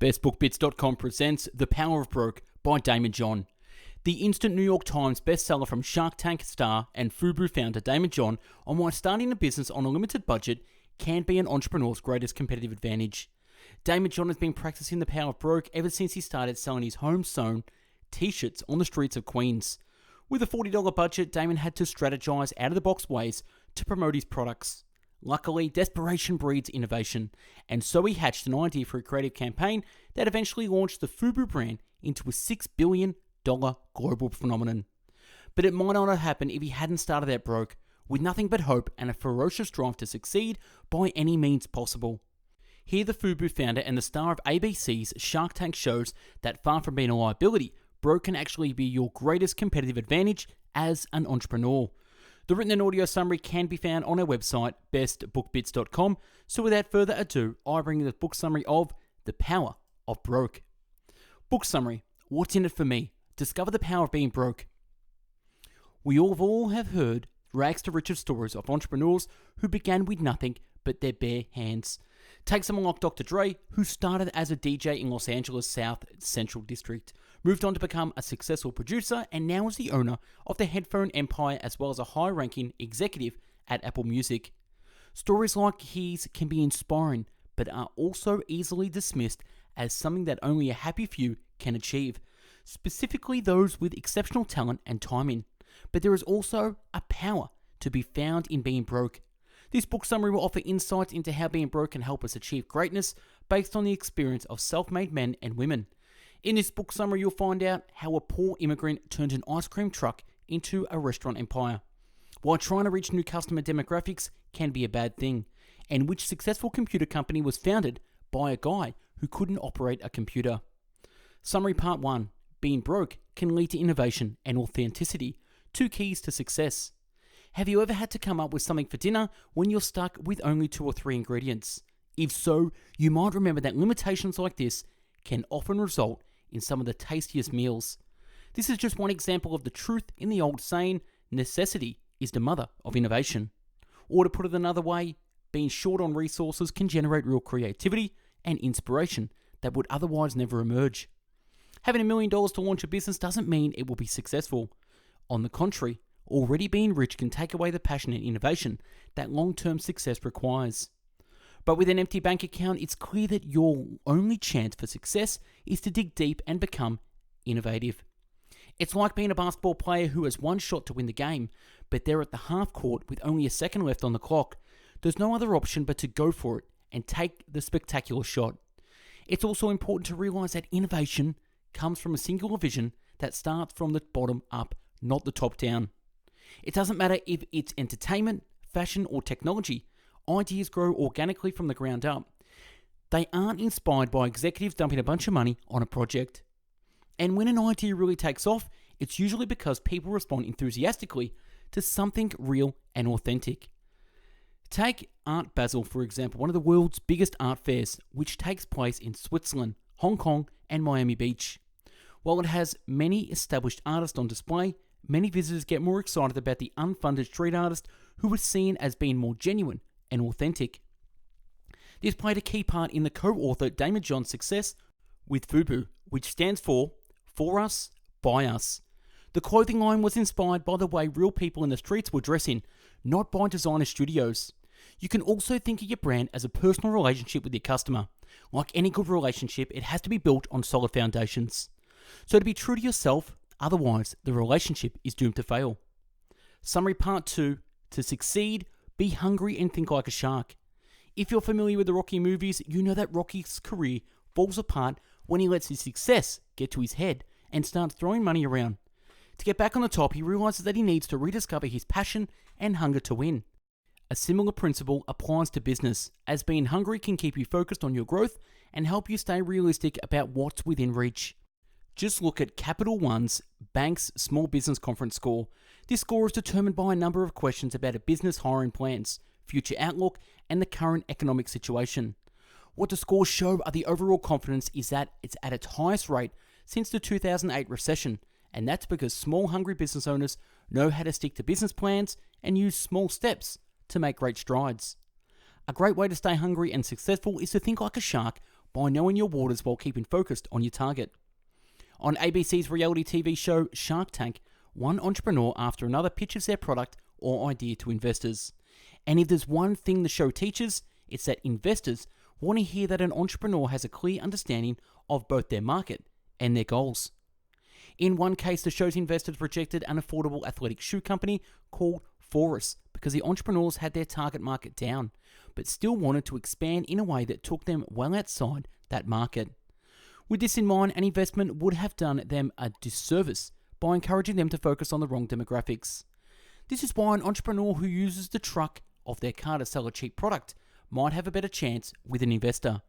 BestBookBits.com presents The Power of Broke by Daymond. The instant New York Times bestseller from Shark Tank star and Fubu founder Daymond on why starting a business on a limited budget can be an entrepreneur's greatest competitive advantage. Daymond has been practicing the power of broke ever since he started selling his home-sewn t-shirts on the streets of Queens. With a $40 budget, Daymond had to strategize out-of-the-box ways to promote his products. Luckily, desperation breeds innovation, and so he hatched an idea for a creative campaign that eventually launched the Fubu brand into a $6 billion global phenomenon. But it might not have happened if he hadn't started out broke, with nothing but hope and a ferocious drive to succeed by any means possible. Here, the Fubu founder and the star of ABC's Shark Tank shows that far from being a liability, broke can actually be your greatest competitive advantage as an entrepreneur. The written and audio summary can be found on our website, bestbookbits.com. So without further ado, I bring you the book summary of The Power of Broke. Book summary: what's in it for me? Discover the power of being broke. We all have heard rags to riches stories of entrepreneurs who began with nothing but their bare hands. Take someone like Dr. Dre, who started as a DJ in Los Angeles' South Central District, moved on to become a successful producer, and now is the owner of the headphone empire as well as a high-ranking executive at Apple Music. Stories like his can be inspiring, but are also easily dismissed as something that only a happy few can achieve, specifically those with exceptional talent and timing. But there is also a power to be found in being broke. This book summary will offer insights into how being broke can help us achieve greatness based on the experience of self-made men and women. In this book summary, you'll find out how a poor immigrant turned an ice cream truck into a restaurant empire, why trying to reach new customer demographics can be a bad thing, and which successful computer company was founded by a guy who couldn't operate a computer. Summary Part 1. Being broke can lead to innovation and authenticity, two keys to success. Have you ever had to come up with something for dinner when you're stuck with only 2 or 3 ingredients? If so, you might remember that limitations like this can often result in some of the tastiest meals. This is just one example of the truth in the old saying, necessity is the mother of innovation. Or to put it another way, being short on resources can generate real creativity and inspiration that would otherwise never emerge. Having $1 million to launch a business doesn't mean it will be successful. On the contrary, already being rich can take away the passion and innovation that long-term success requires. But with an empty bank account, it's clear that your only chance for success is to dig deep and become innovative. It's like being a basketball player who has one shot to win the game, but they're at the half court with only a second left on the clock. There's no other option but to go for it and take the spectacular shot. It's also important to realize that innovation comes from a singular vision that starts from the bottom up, not the top down. It doesn't matter if it's entertainment, fashion, or technology. Ideas grow organically from the ground up. They aren't inspired by executives dumping a bunch of money on a project. And when an idea really takes off, it's usually because people respond enthusiastically to something real and authentic. Take Art Basel, for example, one of the world's biggest art fairs, which takes place in Switzerland, Hong Kong, and Miami Beach. While it has many established artists on display, many visitors get more excited about the unfunded street artist who is seen as being more genuine and authentic. This played a key part in the co-author Daymond's success with Fubu, which stands for us, by us. The clothing line was inspired by the way real people in the streets were dressing, not by designer studios. You can also think of your brand as a personal relationship with your customer. Like any good relationship, it has to be built on solid foundations. So to be true to yourself, otherwise the relationship is doomed to fail. Summary Part 2. To succeed, be hungry and think like a shark. If you're familiar with the Rocky movies, you know that Rocky's career falls apart when he lets his success get to his head and starts throwing money around. To get back on the top, he realizes that he needs to rediscover his passion and hunger to win. A similar principle applies to business, as being hungry can keep you focused on your growth and help you stay realistic about what's within reach. Just look at Capital One's Bank's Small Business Conference score. This score is determined by a number of questions about a business hiring plans, future outlook, and the current economic situation. What the scores show are the overall confidence is that it's at its highest rate since the 2008 recession, and that's because small, hungry business owners know how to stick to business plans and use small steps to make great strides. A great way to stay hungry and successful is to think like a shark by knowing your waters while keeping focused on your target. On ABC's reality TV show Shark Tank, one entrepreneur after another pitches their product or idea to investors. And if there's one thing the show teaches, it's that investors want to hear that an entrepreneur has a clear understanding of both their market and their goals. In one case, the show's investors rejected an affordable athletic shoe company called Forest because the entrepreneurs had their target market down, but still wanted to expand in a way that took them well outside that market. With this in mind, an investment would have done them a disservice by encouraging them to focus on the wrong demographics. This is why an entrepreneur who uses the truck of their car to sell a cheap product might have a better chance with an investor.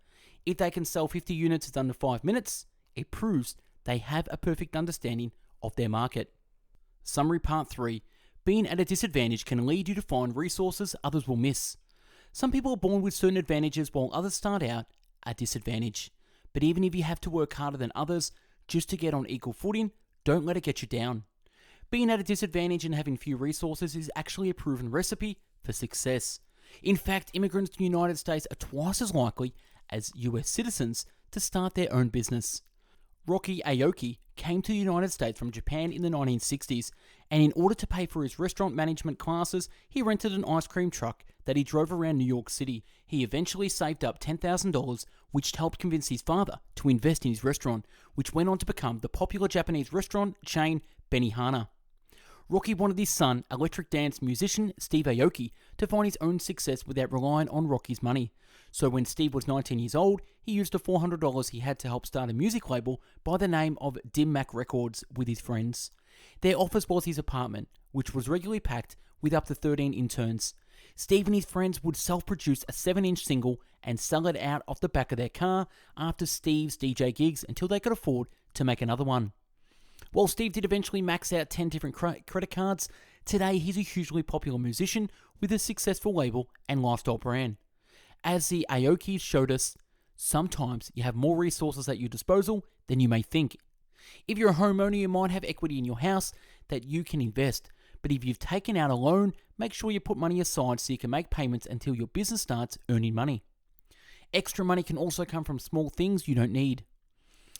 If they can sell 50 units in under 5 minutes, it proves they have a perfect understanding of their market. Summary Part 3. Being at a disadvantage can lead you to find resources others will miss. Some people are born with certain advantages while others start out at disadvantage. But even if you have to work harder than others just to get on equal footing, don't let it get you down. Being at a disadvantage and having few resources is actually a proven recipe for success. In fact, immigrants to the United States are twice as likely as US citizens to start their own business. Rocky Aoki came to the United States from Japan in the 1960s, and in order to pay for his restaurant management classes, he rented an ice cream truck that he drove around New York City. He eventually saved up $10,000, which helped convince his father to invest in his restaurant, which went on to become the popular Japanese restaurant chain Benihana. Rocky wanted his son, electric dance musician Steve Aoki, to find his own success without relying on Rocky's money. So when Steve was 19 years old, he used the $400 he had to help start a music label by the name of Dim Mak Records with his friends. Their office was his apartment, which was regularly packed with up to 13 interns. Steve and his friends would self-produce a 7-inch single and sell it out of the back of their car after Steve's DJ gigs until they could afford to make another one. While Steve did eventually max out 10 different credit cards, today he's a hugely popular musician with a successful label and lifestyle brand. As the Aokis showed us, sometimes you have more resources at your disposal than you may think. If you're a homeowner, you might have equity in your house that you can invest, but if you've taken out a loan, make sure you put money aside so you can make payments until your business starts earning money. Extra money can also come from small things you don't need.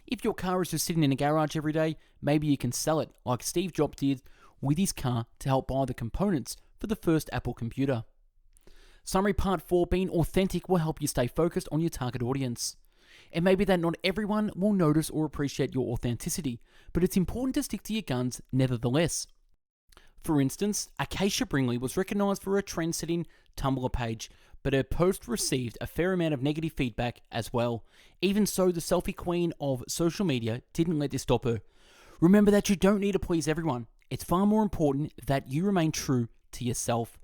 If your car is just sitting in a garage every day, maybe you can sell it like Steve Jobs did with his car to help buy the components for the first Apple computer. Summary Part 4. Being authentic will help you stay focused on your target audience. It may be that not everyone will notice or appreciate your authenticity, but it's important to stick to your guns nevertheless. For instance, Acacia Bringley was recognized for her trend-setting Tumblr page, but her post received a fair amount of negative feedback as well. Even so, the selfie queen of social media didn't let this stop her. Remember that you don't need to please everyone. It's far more important that you remain true to yourself.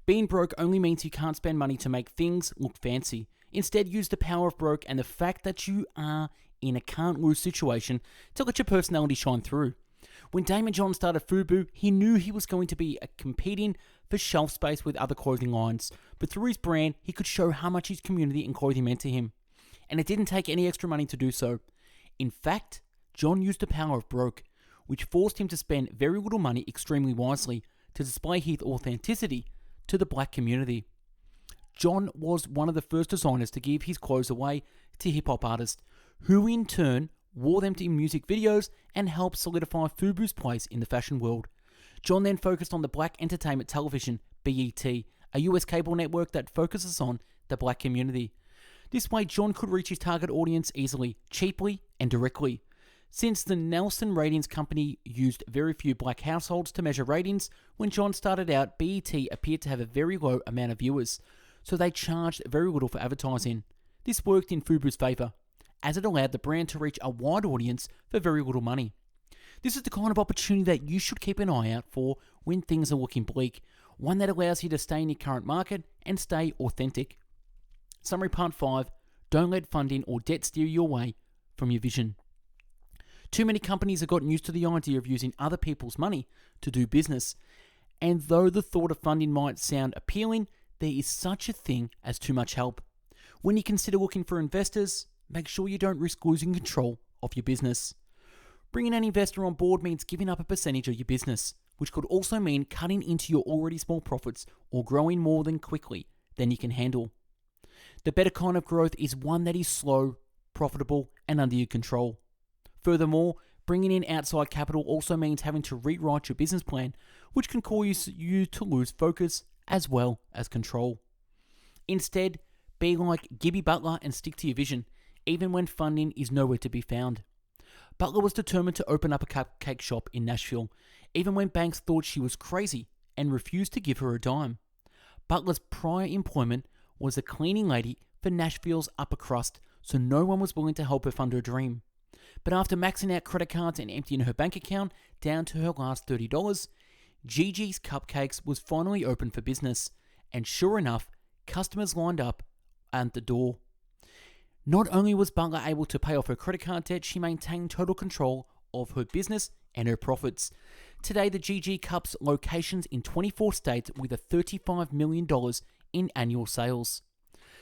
Being broke only means you can't spend money to make things look fancy. Instead, use the power of broke and the fact that you are in a can't-lose situation to let your personality shine through. When Daymond John started Fubu, he knew he was going to be competing for shelf space with other clothing lines, but through his brand, he could show how much his community and clothing meant to him. And it didn't take any extra money to do so. In fact, John used the power of broke, which forced him to spend very little money extremely wisely to display his authenticity to the black community. John was one of the first designers to give his clothes away to hip-hop artists, who in turn wore them in music videos and helped solidify Fubu's place in the fashion world. John then focused on the Black Entertainment Television, BET, a US cable network that focuses on the black community. This way, John could reach his target audience easily, cheaply, and directly. Since the Nielsen Ratings Company used very few black households to measure ratings, when John started out, BET appeared to have a very low amount of viewers, so they charged very little for advertising. This worked in Fubu's favor, as it allowed the brand to reach a wide audience for very little money. This is the kind of opportunity that you should keep an eye out for when things are looking bleak, one that allows you to stay in your current market and stay authentic. Summary Part 5. Don't let funding or debt steer you away from your vision. Too many companies have gotten used to the idea of using other people's money to do business, and though the thought of funding might sound appealing, there is such a thing as too much help. When you consider looking for investors, make sure you don't risk losing control of your business. Bringing an investor on board means giving up a percentage of your business, which could also mean cutting into your already small profits or growing more than quickly than you can handle. The better kind of growth is one that is slow profitable, and under your control. Furthermore, bringing in outside capital also means having to rewrite your business plan, which can cause you to lose focus as well as control. Instead, be like Gibby Butler and stick to your vision, even when funding is nowhere to be found. Butler was determined to open up a cupcake shop in Nashville, even when banks thought she was crazy and refused to give her a dime. Butler's prior employment was a cleaning lady for Nashville's upper crust, so no one was willing to help her fund her dream. But after maxing out credit cards and emptying her bank account down to her last $30, Gigi's Cupcakes was finally open for business, and sure enough, customers lined up at the door. Not only was Butler able to pay off her credit card debt, she maintained total control of her business and her profits. Today, the Gigi Cups locations in 24 states with a $35 million in annual sales.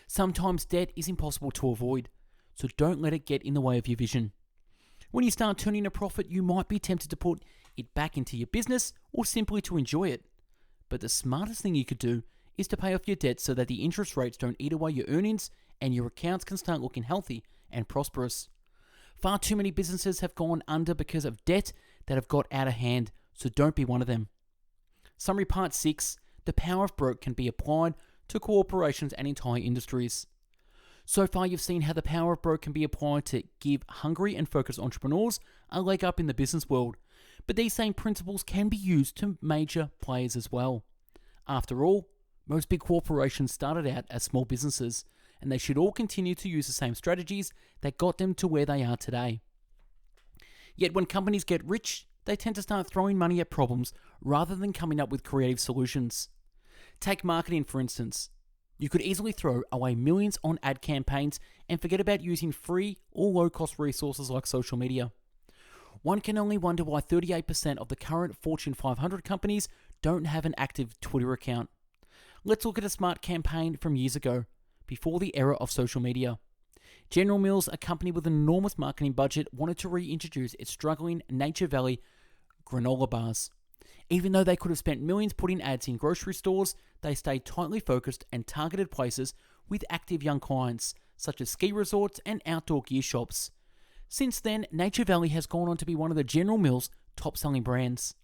Sometimes debt is impossible to avoid, so don't let it get in the way of your vision. When you start turning a profit, you might be tempted to put it back into your business or simply to enjoy it. But the smartest thing you could do is to pay off your debt so that the interest rates don't eat away your earnings and your accounts can start looking healthy and prosperous. Far too many businesses have gone under because of debt that have got out of hand, so don't be one of them. Summary Part 6, the power of broke can be applied to corporations and entire industries. So far, you've seen how the power of broke can be applied to give hungry and focused entrepreneurs a leg up in the business world, but these same principles can be used to major players as well. After all, most big corporations started out as small businesses, and they should all continue to use the same strategies that got them to where they are today. Yet when companies get rich, they tend to start throwing money at problems rather than coming up with creative solutions. Take marketing, for instance. You could easily throw away millions on ad campaigns and forget about using free or low-cost resources like social media. One can only wonder why 38% of the current Fortune 500 companies don't have an active Twitter account. Let's look at a smart campaign from years ago, before the era of social media. General Mills, a company with an enormous marketing budget, wanted to reintroduce its struggling Nature Valley granola bars. Even though they could have spent millions putting ads in grocery stores, they stayed tightly focused and targeted places with active young clients, such as ski resorts and outdoor gear shops. Since then, Nature Valley has gone on to be one of the General Mills' top-selling brands.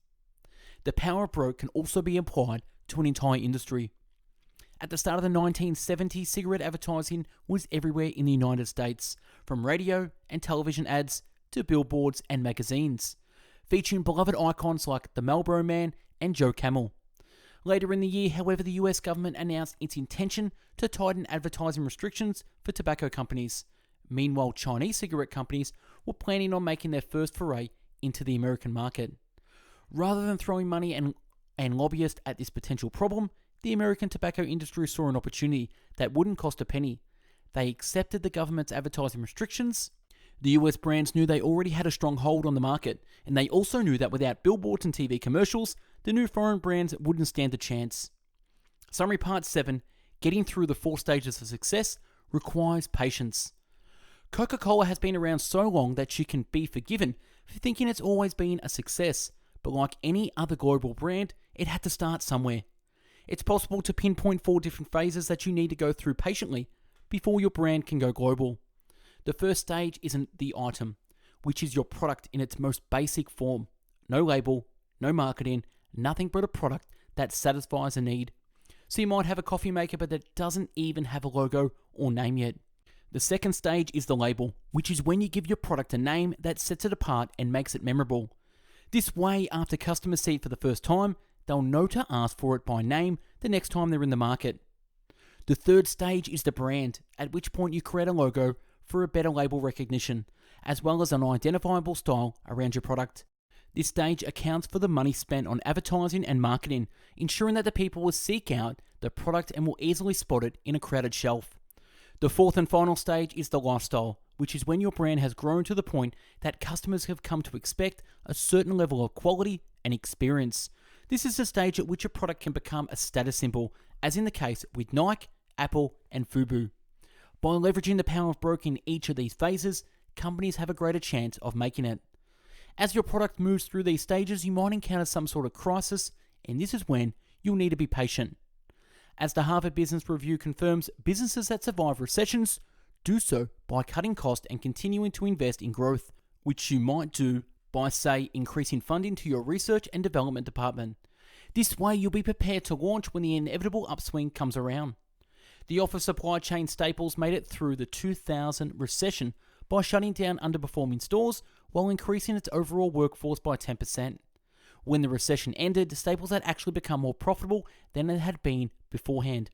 The power of broke can also be applied to an entire industry. At the start of the 1970s, cigarette advertising was everywhere in the United States, from radio and television ads to billboards and magazines, featuring beloved icons like the Marlboro Man and Joe Camel. Later in the year, however, the US government announced its intention to tighten advertising restrictions for tobacco companies. Meanwhile, Chinese cigarette companies were planning on making their first foray into the American market. Rather than throwing money and lobbyists at this potential problem, the American tobacco industry saw an opportunity that wouldn't cost a penny. They accepted the government's advertising restrictions. The US brands knew they already had a strong hold on the market, and they also knew that without billboards and TV commercials, the new foreign brands wouldn't stand a chance. Summary Part 7, getting through the 4 stages of success requires patience. Coca-Cola has been around so long that she can be forgiven for thinking it's always been a success, but like any other global brand, it had to start somewhere. It's possible to pinpoint 4 different phases that you need to go through patiently before your brand can go global. The first stage isn't the item, which is your product in its most basic form. No label, no marketing, nothing but a product that satisfies a need. So you might have a coffee maker, but that doesn't even have a logo or name yet. The second stage is the label, which is when you give your product a name that sets it apart and makes it memorable. This way, after customers see it for the first time, they'll know to ask for it by name the next time they're in the market. The third stage is the brand, at which point you create a logo for a better label recognition, as well as an identifiable style around your product. This stage accounts for the money spent on advertising and marketing, ensuring that the people will seek out the product and will easily spot it in a crowded shelf. The fourth and final stage is the lifestyle, which is when your brand has grown to the point that customers have come to expect a certain level of quality and experience. This is the stage at which a product can become a status symbol, as in the case with Nike, Apple, and Fubu. By leveraging the power of broke in each of these phases, companies have a greater chance of making it. As your product moves through these stages, you might encounter some sort of crisis, and this is when you'll need to be patient. As the Harvard Business Review confirms, businesses that survive recessions Do so by cutting costs and continuing to invest in growth, which you might do by, say, increasing funding to your research and development department. This way, you'll be prepared to launch when the inevitable upswing comes around. The office supply chain staples made it through the 2000 recession by shutting down underperforming stores while increasing its overall workforce by 10%. When the recession ended, Staples had actually become more profitable than it had been beforehand.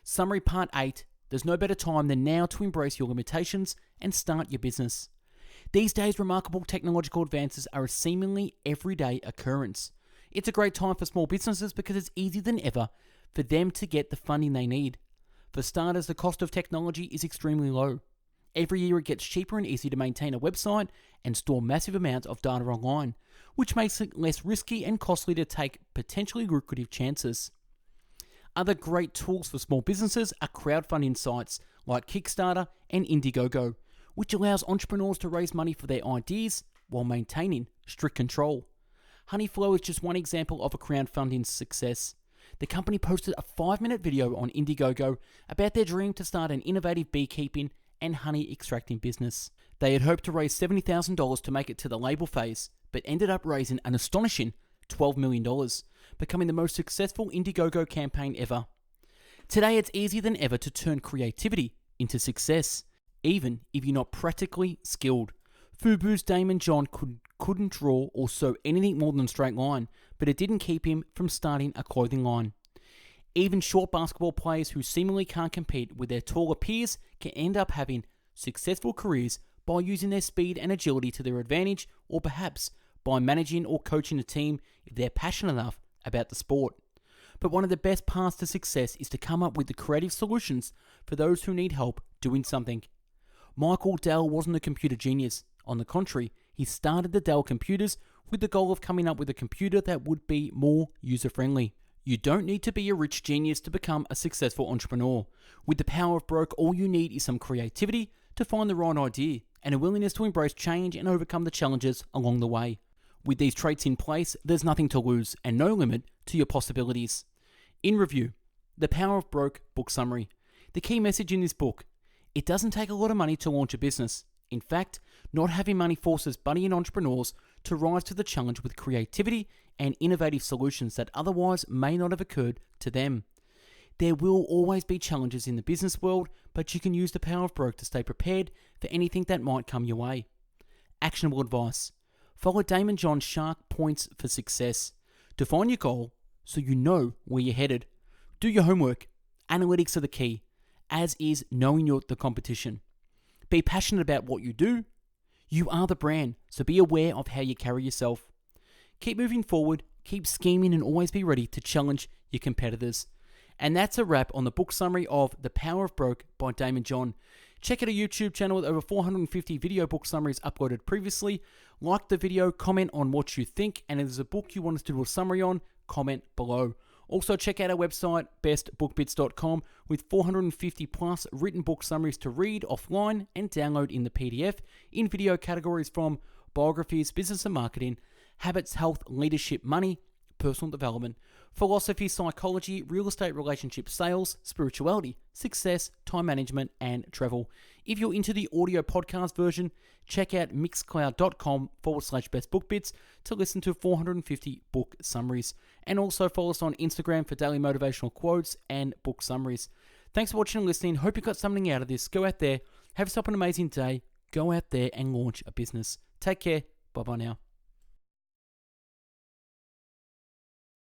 Summary Part 8. There's no better time than now to embrace your limitations and start your business. These days, remarkable technological advances are a seemingly everyday occurrence. It's a great time for small businesses because it's easier than ever for them to get the funding they need. For starters, the cost of technology is extremely low. Every year it gets cheaper and easier to maintain a website and store massive amounts of data online, which makes it less risky and costly to take potentially lucrative chances. Other great tools for small businesses are crowdfunding sites like Kickstarter and Indiegogo, which allows entrepreneurs to raise money for their ideas while maintaining strict control. Honeyflow is just one example of a crowdfunding success. The company posted a 5-minute video on Indiegogo about their dream to start an innovative beekeeping and honey extracting business. They had hoped to raise $70,000 to make it to the label phase, but ended up raising an astonishing $12 million, becoming the most successful Indiegogo campaign ever. Today, it's easier than ever to turn creativity into success, even if you're not practically skilled. Fubu's Daymond John couldn't draw or sew anything more than a straight line, but it didn't keep him from starting a clothing line. Even short basketball players who seemingly can't compete with their taller peers can end up having successful careers by using their speed and agility to their advantage, or perhaps by managing or coaching a team if they're passionate enough about the sport. But one of the best paths to success is to come up with the creative solutions for those who need help doing something. Michael Dell wasn't a computer genius. On the contrary, he started the Dell computers with the goal of coming up with a computer that would be more user-friendly. You don't need to be a rich genius to become a successful entrepreneur. With the power of broke, all you need is some creativity to find the right idea and a willingness to embrace change and overcome the challenges along the way. With these traits in place, there's nothing to lose and no limit to your possibilities. In review, The Power of Broke book summary. The key message in this book: it doesn't take a lot of money to launch a business. In fact, not having money forces budding entrepreneurs to rise to the challenge with creativity and innovative solutions that otherwise may not have occurred to them. There will always be challenges in the business world, but you can use the power of broke to stay prepared for anything that might come your way. Actionable advice. Follow Daymond John's sharp points for success. Define your goal so you know where you're headed. Do your homework. Analytics are the key, as is knowing the competition. Be passionate about what you do. You are the brand, so be aware of how you carry yourself. Keep moving forward, keep scheming, and always be ready to challenge your competitors. And that's a wrap on the book summary of The Power of Broke by Daymond John. Check out our YouTube channel with over 450 video book summaries uploaded previously. Like the video, comment on what you think, and if there's a book you want us to do a summary on, comment below. Also, check out our website, bestbookbits.com, with 450 plus written book summaries to read offline and download in the PDF in video categories from biographies, business and marketing, habits, health, leadership, money, personal development, philosophy, psychology, real estate, relationship, sales, spirituality, success, time management, and travel. If you're into the audio podcast version, check out mixcloud.com/bestbookbits to listen to 450 book summaries. And also follow us on Instagram for daily motivational quotes and book summaries. Thanks for watching and listening. Hope you got something out of this. Go out there, have yourself an amazing day. Go out there and launch a business. Take care. Bye-bye now.